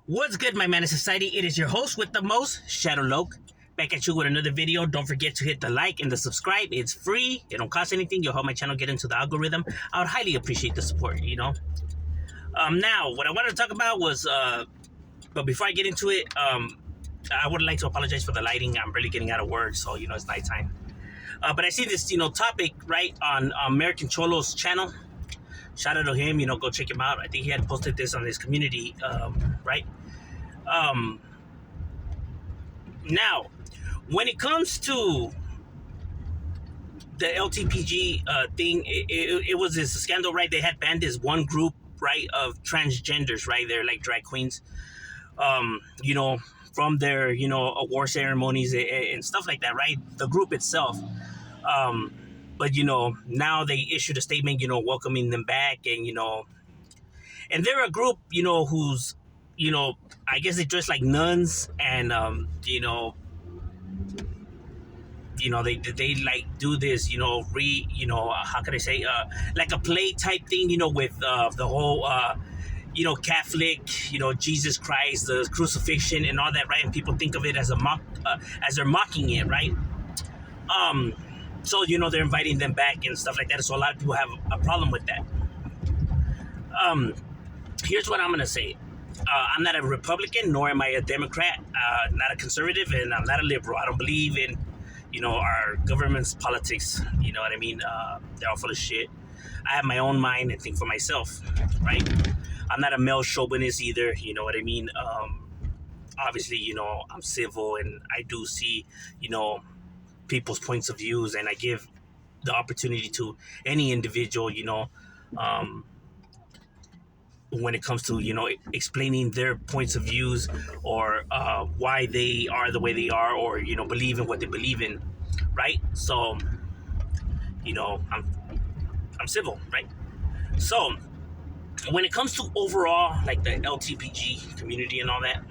What's good, my man of society? It is your host with the most, Shadow Loke. Back at you with another video. Don't forget to hit the like and the subscribe. It's free. It don't cost anything. You'll help my channel get into the algorithm. I would highly appreciate the support. Now, what I wanted to talk about was, but before I get into it, I would like to apologize for the lighting. I'm really getting out of work, so, it's nighttime. But I see this, topic, right, on American Cholo's channel. Shout out to him, go check him out. I think he had posted this on his community, right? Now, when it comes to the LTPG thing, it was this scandal, right? They had banned this one group, right, of transgenders, right? They're like drag queens, from their, award ceremonies and stuff like that, right? The group itself. But, now they issued a statement, welcoming them back and they're a group, who's, I guess they dress like nuns and, they like do this, how can I say, like a play type thing, with the whole, Catholic, Jesus Christ, the crucifixion and all that, right? And people think of it as as they're mocking it, right? So, they're inviting them back and stuff like that. So a lot of people have a problem with that. Here's what I'm going to say. I'm not a Republican, nor am I a Democrat, not a conservative, and I'm not a liberal. I don't believe in, our government's politics. You know what I mean? They're all full of shit. I have my own mind and think for myself, right? I'm not a male chauvinist either. You know what I mean? Obviously, I'm civil and I do see, people's points of views, and I give the opportunity to any individual, when it comes to, explaining their points of views or why they are the way they are, or, believe in what they believe in, right? So, I'm civil, right? So, when it comes to overall, like the LTPG community and all that,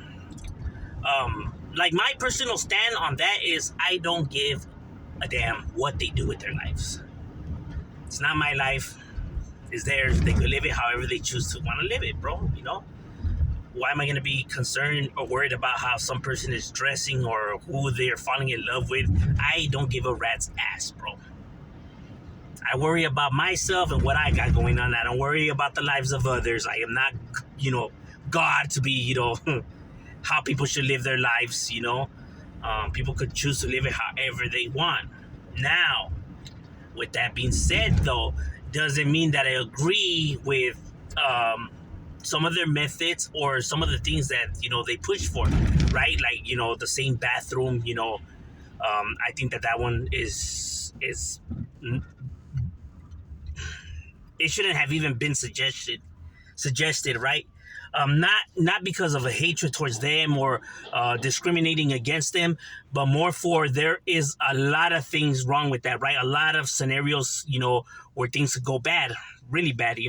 like my personal stand on that is I don't give a damn what they do with their lives. It's not my life. It's theirs. They can live it however they choose to want to live it, bro. Why am I going to be concerned or worried about how some person is dressing or who they're falling in love with? I don't give a rat's ass, bro. I worry about myself and what I got going on. I don't worry about the lives of others. I am not, God to be, how people should live their lives, People could choose to live it however they want. Now, with that being said, though, doesn't mean that I agree with some of their methods or some of the things that, they push for, right? Like, the same bathroom, I think that one is it shouldn't have even been suggested, right? Not because of a hatred towards them or discriminating against them, but more for there is a lot of things wrong with that, right? A lot of scenarios, where things could go bad, really bad,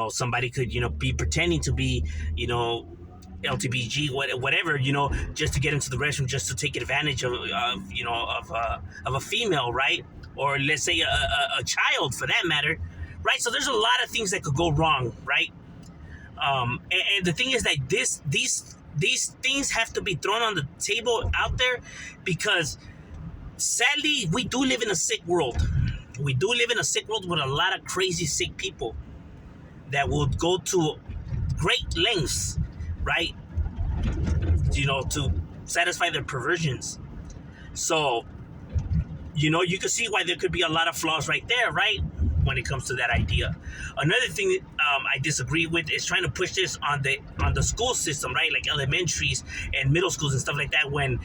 somebody could, be pretending to be, LTBG, whatever, just to get into the restroom, just to take advantage of a female, right? Or let's say a child for that matter, right? So there's a lot of things that could go wrong, right? And the thing is that these things have to be thrown on the table out there because sadly we do live in a sick world. We do live in a sick world with a lot of crazy sick people that will go to great lengths, right? To satisfy their perversions. So, you can see why there could be a lot of flaws right there, right? When it comes to that idea. Another thing I disagree with is trying to push this on the school system, right? Like elementaries and middle schools and stuff like that. When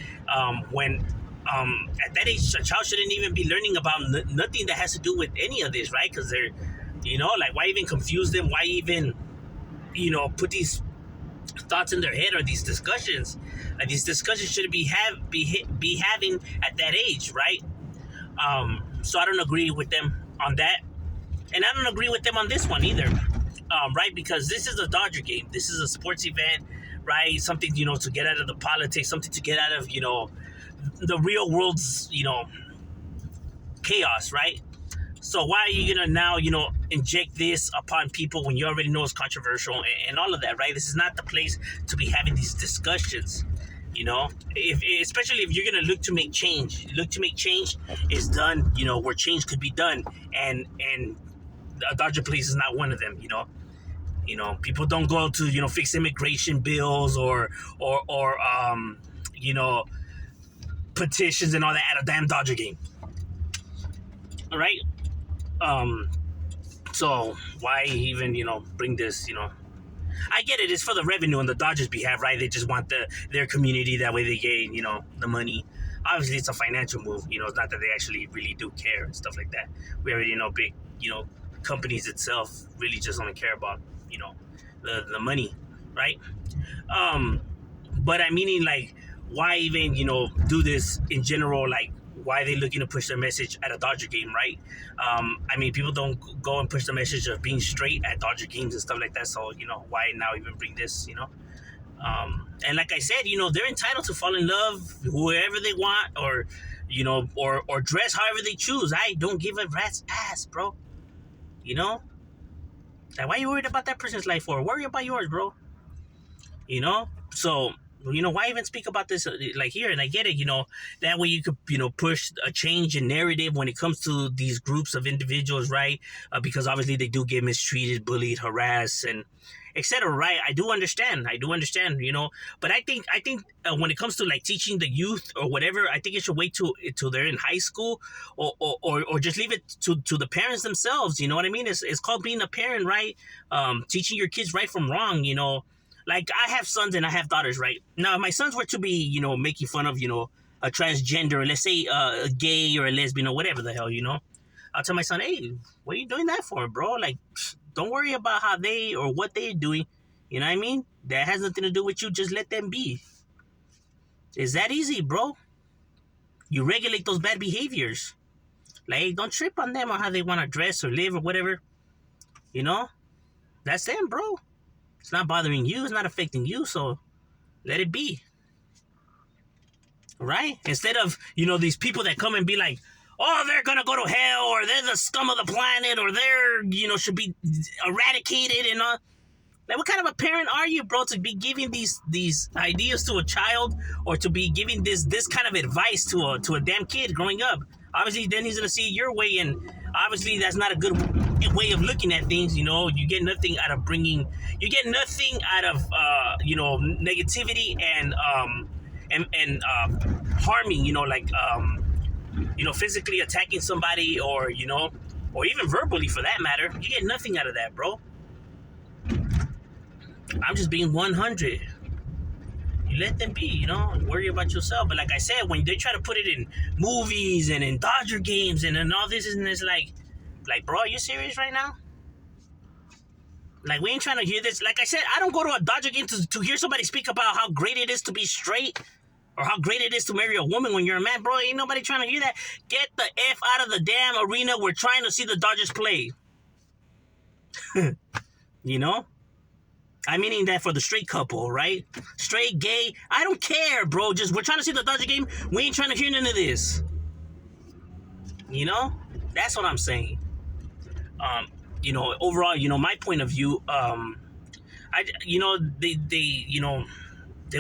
at that age, a child shouldn't even be learning about nothing that has to do with any of this, right? Because they're, like, why even confuse them? Why even, put these thoughts in their head or these discussions? Like, these discussions shouldn't be having at that age, right? So I don't agree with them on that. And I don't agree with them on this one either, right? Because this is a Dodger game. This is a sports event, right? Something, to get out of the politics, something to get out of, the real world's, chaos, right? So why are you gonna now, inject this upon people when you already know it's controversial and all of that, right? This is not the place to be having these discussions. If especially if you're gonna look to make change is done. Where change could be done, and a Dodger place is not one of them. People don't go to fix immigration bills or you know petitions and all that at a damn Dodger game. All right. Um, so why even bring this? I get it. It's for the revenue on the Dodgers' behalf, right? They just want their community. That way they gain the money. Obviously, it's a financial move. It's not that they actually really do care and stuff like that. We already know big companies itself really just don't care about the money, right? But I meaning like why even do this in general? Like why are they looking to push their message at a Dodger game, right? I mean, people don't go and push the message of being straight at Dodger games and stuff like that. So why now even bring this? And like I said, they're entitled to fall in love whoever they want, or or dress however they choose. I don't give a rat's ass, bro. Like why are you worried about that person's life for? Worry about yours, bro. So why even speak about this like here? And I get it, that way you could push a change in narrative when it comes to these groups of individuals, right? Because obviously they do get mistreated, bullied, harassed, and etc. Right? I do understand, but I think when it comes to like teaching the youth or whatever, I think it should wait till they're in high school, or just leave it to the parents themselves. You know what I mean? It's called being a parent, right? Teaching your kids right from wrong. Like I have sons and I have daughters, right? Now, if my sons were to be, making fun of, a transgender, or let's say a gay or a lesbian or whatever the hell, I'll tell my son, hey, what are you doing that for, bro? Like, don't worry about how they or what they're doing. You know what I mean? That has nothing to do with you. Just let them be. It's that easy, bro. You regulate those bad behaviors. Like, don't trip on them on how they want to dress or live or whatever. That's them, bro. It's not bothering you. It's not affecting you. So let it be. Right? Instead of, these people that come and be like, oh, they're going to go to hell, or they're the scum of the planet, or they're, should be eradicated and all. Like, what kind of a parent are you, bro, to be giving these ideas to a child, or to be giving this kind of advice to a damn kid growing up? Obviously, then he's going to see it your way, and obviously that's not a good way of looking at things. You get nothing out of negativity and harming, physically attacking somebody, or even verbally for that matter. You get nothing out of that, bro. I'm just being 100. You let them be, worry about yourself. But like I said, when they try to put it in movies and in Dodger games and all this, and it's like, bro, are you serious right now? Like, we ain't trying to hear this. Like I said, I don't go to a Dodger game to hear somebody speak about how great it is to be straight, or how great it is to marry a woman when you're a man, bro. Ain't nobody trying to hear that. Get the F out of the damn arena. We're trying to see the Dodgers play. I'm meaning that for the straight couple, right? Straight, gay, I don't care, bro. Just, we're trying to see the Dodger game. We ain't trying to hear none of this. That's what I'm saying. Overall, my point of view, they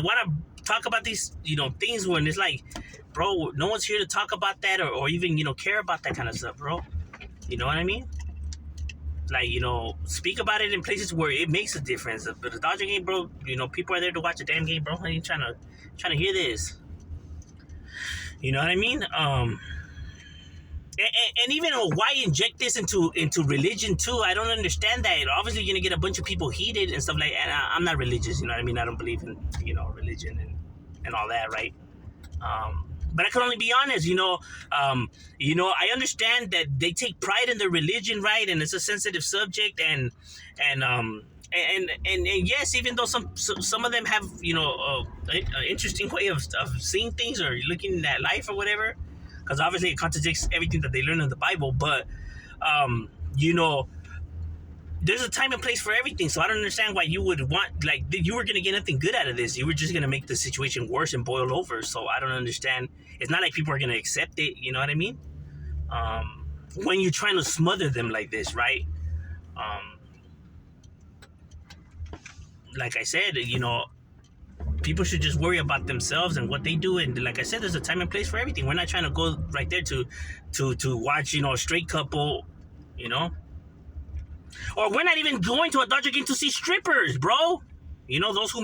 want to talk about these, things when it's like, bro, no one's here to talk about that or even, care about that kind of stuff, bro. You know what I mean? Like, speak about it in places where it makes a difference. But the Dodger game, bro, people are there to watch a damn game, bro. I ain't trying to hear this. You know what I mean? And even why inject this into religion too? I don't understand that. Obviously, you're gonna get a bunch of people heated and stuff like that. And I'm not religious, you know what I mean? I don't believe in religion and all that, right? But I can only be honest, I understand that they take pride in their religion, right? And it's a sensitive subject, and yes, even though some of them have an interesting way of seeing things or looking at life or whatever, because obviously it contradicts everything that they learn in the Bible. But there's a time and place for everything. So I don't understand why you would want, like, you were going to get nothing good out of this. You were just going to make the situation worse and boil over. So I don't understand. It's not like people are going to accept it. You know what I mean? when you're trying to smother them like this, right? Um, like I said, people should just worry about themselves and what they do. And like I said, there's a time and place for everything. We're not trying to go right there to watch, a straight couple, you know, or we're not even going to a Dodger game to see strippers, bro. Those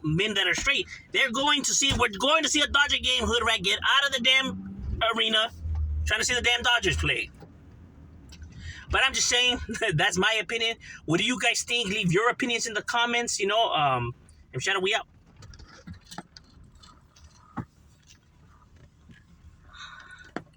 men that are straight, we're going to see a Dodger game. Hood rat, get out of the damn arena, trying to see the damn Dodgers play. But I'm just saying, that's my opinion. What do you guys think? Leave your opinions in the comments. And Shadow, we out.